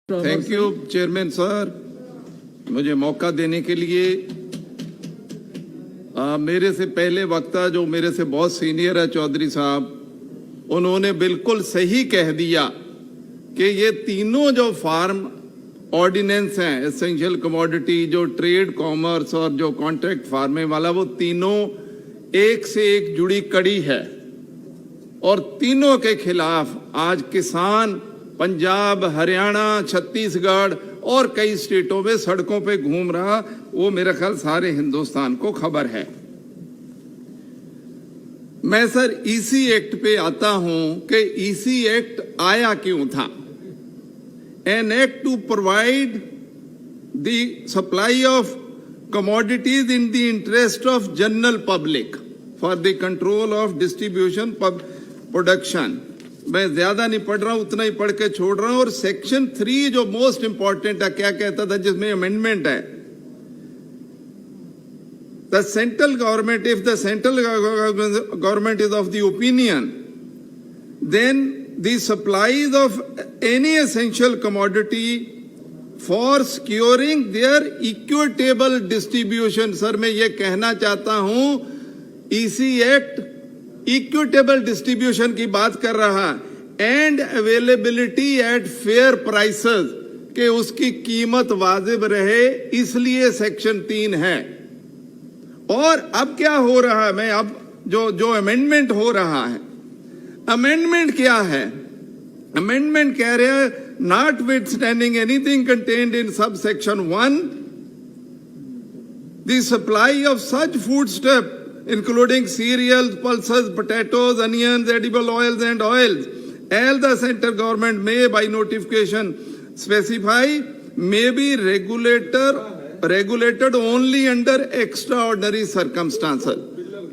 Thank you chairman sir, मुझे मौका देने के लिए। मेरे से पहले वक्ता जो मेरे से बहुत सीनियर है चौधरी साहब, उन्होंने बिल्कुल सही कह दिया कि ये तीनों जो फार्म ऑर्डिनेंस हैं, एसेंशियल कमोडिटी, जो ट्रेड कॉमर्स और जो कॉन्ट्रैक्ट फार्मिंग वाला, वो तीनों एक से एक जुड़ी कड़ी है और तीनों के खिलाफ आज किसान पंजाब, हरियाणा, छत्तीसगढ़ और कई स्टेटों में सड़कों पे घूम रहा। वो मेरा ख्याल सारे हिंदुस्तान को खबर है। मैं सर ईसी एक्ट पे आता हूं कि ईसी एक्ट आया क्यों था। An act to provide the supply of commodities in the interest of general public for the control of distribution production। मैं ज्यादा नहीं पढ़ रहा हूं, उतना ही पढ़ के छोड़ रहा हूं। और सेक्शन 3 जो मोस्ट इंपॉर्टेंट है, क्या कहता था, जिसमें अमेंडमेंट है, the central government, if the central government is of the opinion, then the supplies of any essential commodity for securing their equitable distribution. Sir मैं ये कहना चाहता हूं, ईसी एक्ट इक्विटेबल डिस्ट्रीब्यूशन की बात कर रहा, and availability at fair prices, कि उसकी कीमत वाजिब रहे, इसलिए सेक्शन 3 है। और अब क्या हो रहा है, मैं अब जो अमेंडमेंट हो रहा है, अमेंडमेंट क्या है? अमेंडमेंट कह रहे हैं, notwithstanding anything contained in subsection 1, the supply of such foodstuff including cereals, pulses, potatoes, onions, edible oils and oils, as the central government may by notification specify, may be regulated only under extraordinary circumstances।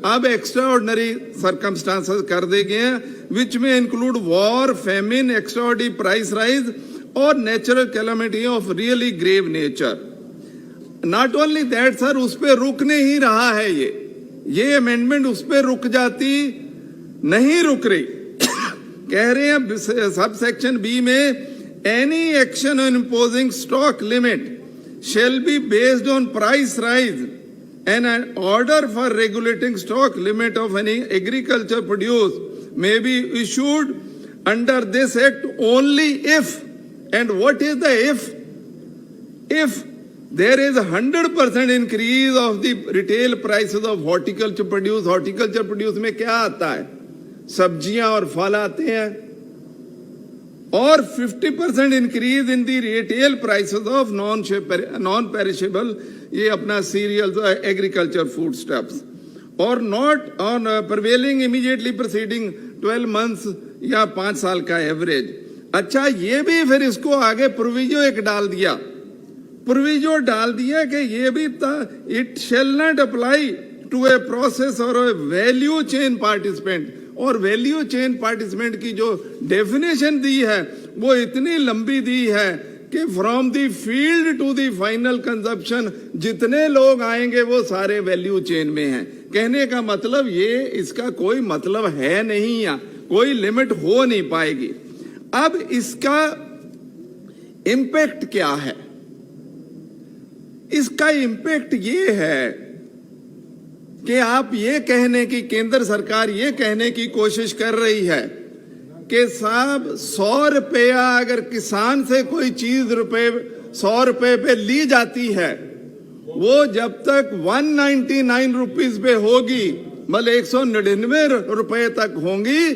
अब extraordinary circumstances कर दे गए हैं, which में include war, famine, extraordinary price rise और natural calamity of really grave nature. Not only that sir, उस पे रुक नहीं रहा है ये अमेंडमेंट उस पे रुक जाती, नहीं रुक रही। कह रहे हैं सब सेक्शन बी में, any action on imposing stock limit shall be based on price rise and an order for regulating stock limit of any agriculture produce may be issued under this act only if, and what is the if there is 100% increase of the retail prices of horticulture produce। horticulture produce में क्या आता है? सब्जियां और फल आते हैं। और 50% increase in the retail prices of non perishable, ये अपना सीरियल्स, एग्रीकल्चर फूड स्टफ्स, और not on prevailing immediately proceeding 12 months या 5 साल का एवरेज। अच्छा, ये भी फिर इसको आगे प्रोविजो एक डाल दिया, प्रोविजो डाल दिया कि ये भी it shall not apply to a process और वैल्यू चेन पार्टिसिपेंट। और वैल्यू चेन पार्टिसिपेंट की जो डेफिनेशन दी है वो इतनी लंबी दी है कि from the field to the final consumption जितने लोग आएंगे वो सारे वैल्यू चेन में हैं। कहने का मतलब ये, इसका कोई मतलब है नहीं, या कोई लिमिट हो नहीं पाएगी। अब इसका इंपैक्ट क्या है? इसका इंपैक्ट ये है कि आप ये कहने की, केंद्र सरकार ये कहने की कोशिश कर रही है कि साहब 100 रुपया अगर किसान से कोई चीज 100 रुपए पे ली जाती है, वो जब तक 199 रुपीज पे होगी, मतलब 199 रुपए तक होंगी,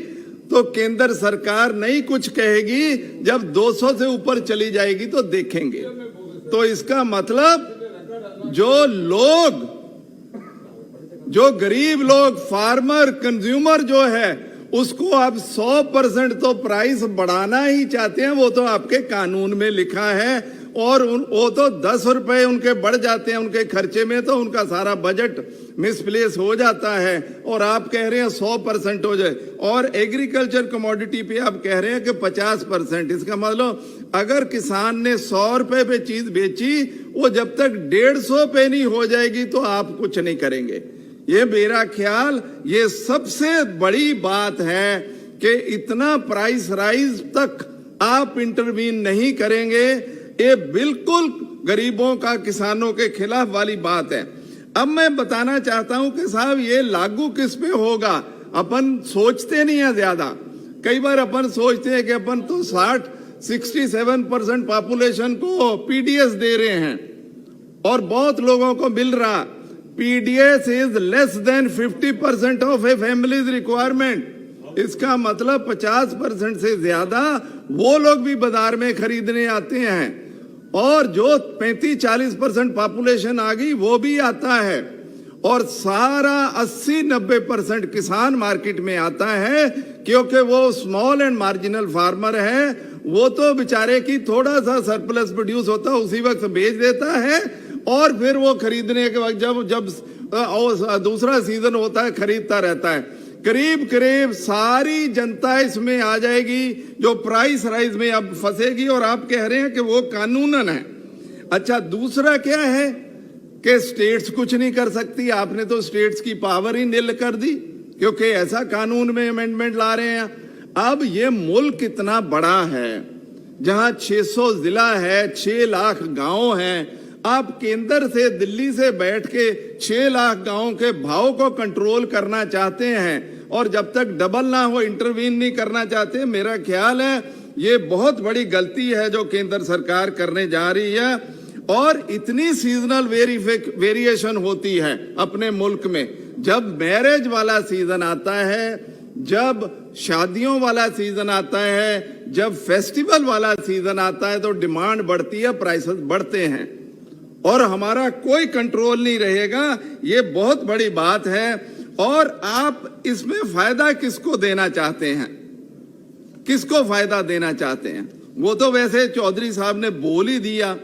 तो केंद्र सरकार नहीं कुछ कहेगी। जब 200 से ऊपर चली जाएगी तो देखेंगे। तो इसका मतलब जो गरीब लोग, फार्मर, कंज्यूमर जो है, उसको अब 100% तो प्राइस बढ़ाना ही चाहते हैं। वो तो आपके कानून में लिखा है, और वो तो 10 रुपए उनके बढ़ जाते हैं उनके खर्चे में, तो उनका सारा बजट मिसप्लेस हो जाता है। और आप कह रहे हैं 100% हो जाए, और एग्रीकल्चर कमोडिटी पे आप कह रहे हैं कि 50%। इसका मतलब अगर किसान ने 100 रुपए पे चीज बेची, वो जब तक 150 पे नहीं हो जाएगी तो आप कुछ नहीं करेंगे। ये मेरा ख्याल, ये सबसे बड़ी बात है कि इतना प्राइस राइज तक आप इंटरवीन नहीं करेंगे, ये बिल्कुल गरीबों का, किसानों के खिलाफ वाली बात है। अब मैं बताना चाहता हूं कि साहब ये लागू किस पे होगा, अपन सोचते नहीं है ज्यादा। कई बार अपन सोचते हैं कि अपन तो 67% पॉपुलेशन को पीडीएस दे रहे हैं और बहुत लोगों को मिल रहा। PDS is less than 50% of A families requirement. इसका मतलब 50% से ज्यादा वो लोग भी बाजार में खरीदने आते हैं, और जो 35-40% पॉपुलेशन आ गई वो भी आता है, और सारा 80-90% किसान मार्केट में आता है, क्योंकि वो स्मॉल एंड मार्जिनल फार्मर है। वो तो बेचारे की थोड़ा सा सरप्लस प्रोड्यूस होता है, उसी वक्त बेच देता है, और फिर वो खरीदने के वक्त जब दूसरा सीजन होता है खरीदता रहता है। करीब करीब सारी जनता इसमें आ जाएगी जो प्राइस राइज में अब फंसेगी, और आप कह रहे हैं कि वो कानूनन है। अच्छा, दूसरा क्या है कि स्टेट्स कुछ नहीं कर सकती। आपने तो स्टेट्स की पावर ही निल कर दी, क्योंकि ऐसा कानून में अमेंडमेंट ला रहे हैं। अब ये मुल्क इतना बड़ा है, जहां 600 जिला है, 6 लाख गांव हैं। आप केंद्र से, दिल्ली से बैठ के 6 लाख गांवों के भाव को कंट्रोल करना चाहते हैं, और जब तक डबल ना हो इंटरवीन नहीं करना चाहते। मेरा ख्याल है ये बहुत बड़ी गलती है जो केंद्र सरकार करने जा रही है। और इतनी सीजनल वेरिएशन होती है अपने मुल्क में। जब मैरिज वाला सीजन आता है, जब शादियों वाला सीजन आता है, जब फेस्टिवल वाला सीजन आता है, तो डिमांड बढ़ती है, प्राइसेस बढ़ते हैं, और हमारा कोई कंट्रोल नहीं रहेगा। ये बहुत बड़ी बात है। और आप इसमें फायदा किसको देना चाहते हैं, किसको फायदा देना चाहते हैं? वो तो वैसे चौधरी साहब ने बोल ही दिया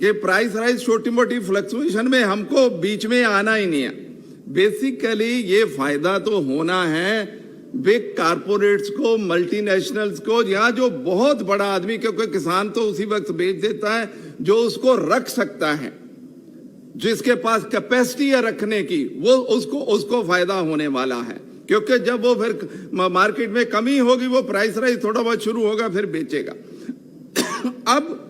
कि प्राइस राइज, छोटी मोटी फ्लक्चुएशन में हमको बीच में आना ही नहीं है। बेसिकली ये फायदा तो होना है बिग कारपोरेट्स को, मल्टीनेशनल्स को, यहाँ जो बहुत बड़ा आदमी, क्योंकि किसान तो उसी वक्त बेच देता है जो उसको रख सकता है, जिसके पास कैपेसिटी है रखने की, वो उसको फायदा होने वाला है। क्योंकि जब वो फिर मार्केट में कमी होगी, वो प्राइस राइज थोड़ा बहुत शुरू होगा, फिर बेचेगा। अब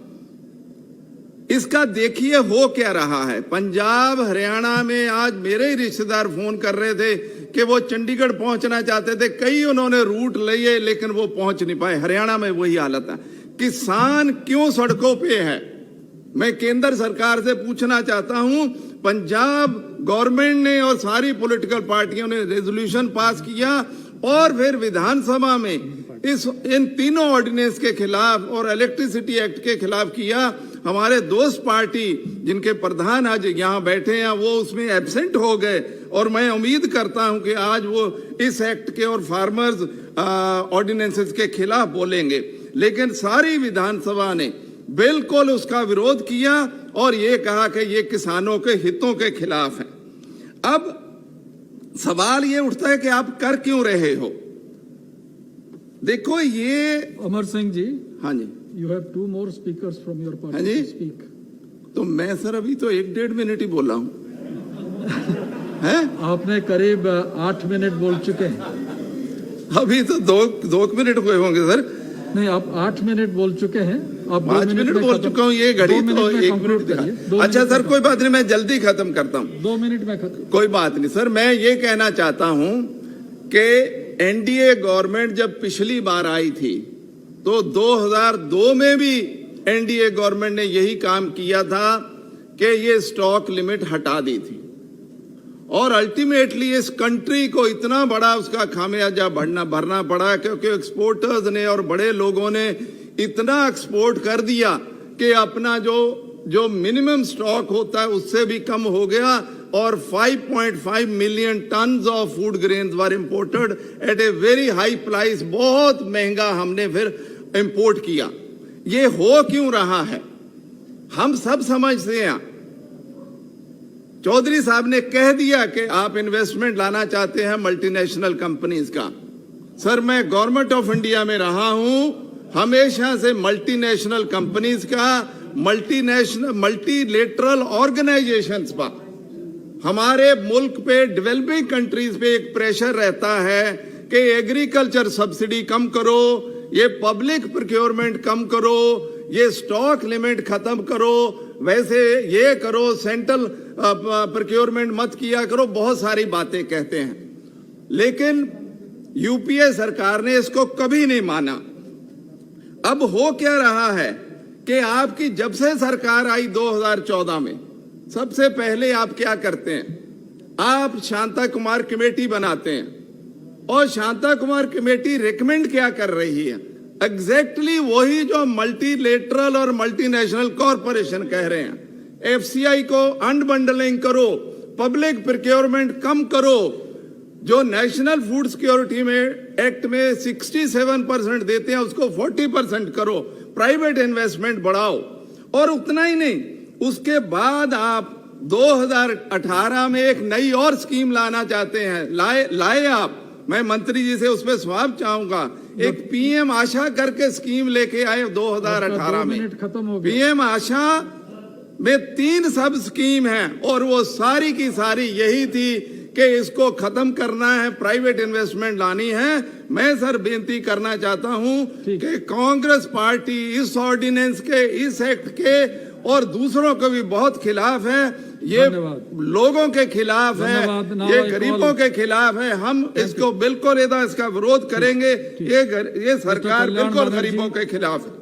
इसका देखिए हो क्या रहा है। पंजाब, हरियाणा में आज मेरे ही रिश्तेदार फोन कर रहे थे कि वो चंडीगढ़ पहुंचना चाहते थे। कई उन्होंने रूट लिए, लेकिन वो पहुंच नहीं पाए। हरियाणा में वही हालत है। किसान क्यों सड़कों पे है? मैं केंद्र सरकार से पूछना चाहता हूं। पंजाब गवर्नमेंट ने और सारी पॉलिटिकल पार्टियों ने रेजोल्यूशन पास किया, और फिर विधानसभा में इन तीनों ऑर्डिनेंस के खिलाफ और इलेक्ट्रिसिटी एक्ट के खिलाफ किया। हमारे दोस्त पार्टी जिनके प्रधान आज यहाँ बैठे हैं, वो उसमें एब्सेंट हो गए, और मैं उम्मीद करता हूं कि आज वो इस एक्ट के और फार्मर्स ऑर्डिनेंसेस के खिलाफ बोलेंगे। लेकिन सारी विधानसभा ने बिल्कुल उसका विरोध किया और ये कहा कि ये किसानों के हितों के खिलाफ है। अब सवाल ये उठता है कि आप कर क्यों रहे हो? देखो ये अमर सिंह जी, हाँ जी, you have 2 more speakers from your party हाँ जी, to speak. तो मैं सर अभी तो 1-1.5 मिनट ही बोला हूं। हैं? आपने करीब 8 मिनट बोल चुके हैं। अभी तो 2 मिनट हुए होंगे सर। नहीं, आप 8 मिनट बोल चुके हैं। आप 5 मिनट बोल चुका हूँ। ये घड़ी तो 1 मिनट दिखा। अच्छा सर, कोई बात नहीं, मैं जल्दी खत्म करता हूँ। 2 मिनट में खत्म। कोई बात नहीं सर, मैं ये कहना चाहता हूँ कि एनडीए गवर्नमेंट जब पिछली बार आई थी, तो 2002 में भी एनडीए गवर्नमेंट ने यही काम किया था कि ये स्टॉक लिमिट हटा दी थी, और अल्टीमेटली इस कंट्री को इतना बड़ा उसका खामियाजा भरना पड़ा, क्योंकि एक्सपोर्टर्स ने और बड़े लोगों ने इतना एक्सपोर्ट कर दिया कि अपना जो मिनिमम स्टॉक होता है उससे भी कम हो गया, और 5.5 million tons of food grains were imported at a very high price. बहुत महंगा हमने फिर इंपोर्ट किया। ये हो क्यों रहा है? हम सब समझते हैं। चौधरी साहब ने कह दिया कि आप इन्वेस्टमेंट लाना चाहते हैं मल्टीनेशनल कंपनीज का। सर, मैं गवर्नमेंट ऑफ इंडिया में रहा हूं, हमेशा से मल्टीनेशनल कंपनीज का, मल्टीलेटरल ऑर्गेनाइजेशंस पर हमारे मुल्क पे, डेवलपिंग कंट्रीज पे एक प्रेशर रहता है कि एग्रीकल्चर सब्सिडी कम करो, ये पब्लिक प्रोक्योरमेंट कम करो, ये स्टॉक लिमिट खत्म करो, वैसे ये करो, सेंट्रल प्रोक्योरमेंट मत किया करो, बहुत सारी बातें कहते हैं। लेकिन यूपीए सरकार ने इसको कभी नहीं माना। अब हो क्या रहा है कि आपकी जब से सरकार आई 2014 में, सबसे पहले आप क्या करते हैं, आप शांता कुमार कमेटी बनाते हैं, और शांता कुमार कमेटी रिकमेंड क्या कर रही है, एग्जैक्टली वही जो मल्टीलेटरल और मल्टीनेशनल कॉरपोरेशन कह रहे हैं। एफसीआई को अनबंडलिंग करो, पब्लिक प्रोक्योरमेंट कम करो, जो नेशनल फूड सिक्योरिटी में एक्ट में 67% देते हैं उसको 40% करो, प्राइवेट इन्वेस्टमेंट बढ़ाओ। और उतना ही नहीं, उसके बाद आप 2018 में एक नई और स्कीम लाना चाहते हैं, लाए आप। मैं मंत्री जी से उस पर सवाल चाहूंगा, एक पीएम आशा करके स्कीम लेके आए 2018 में। खत्म हो गया। पीएम आशा में 3 सब स्कीम है, और वो सारी की सारी यही थी कि इसको खत्म करना है, प्राइवेट इन्वेस्टमेंट लानी है। मैं सर बेनती करना चाहता हूं कि कांग्रेस पार्टी इस ऑर्डिनेंस के, इस एक्ट के और दूसरों को भी बहुत खिलाफ है। ये लोगों के खिलाफ है, ये गरीबों के खिलाफ है। हम इसको बिल्कुल इसका विरोध करेंगे। ये सरकार बिल्कुल गरीबों के खिलाफ है।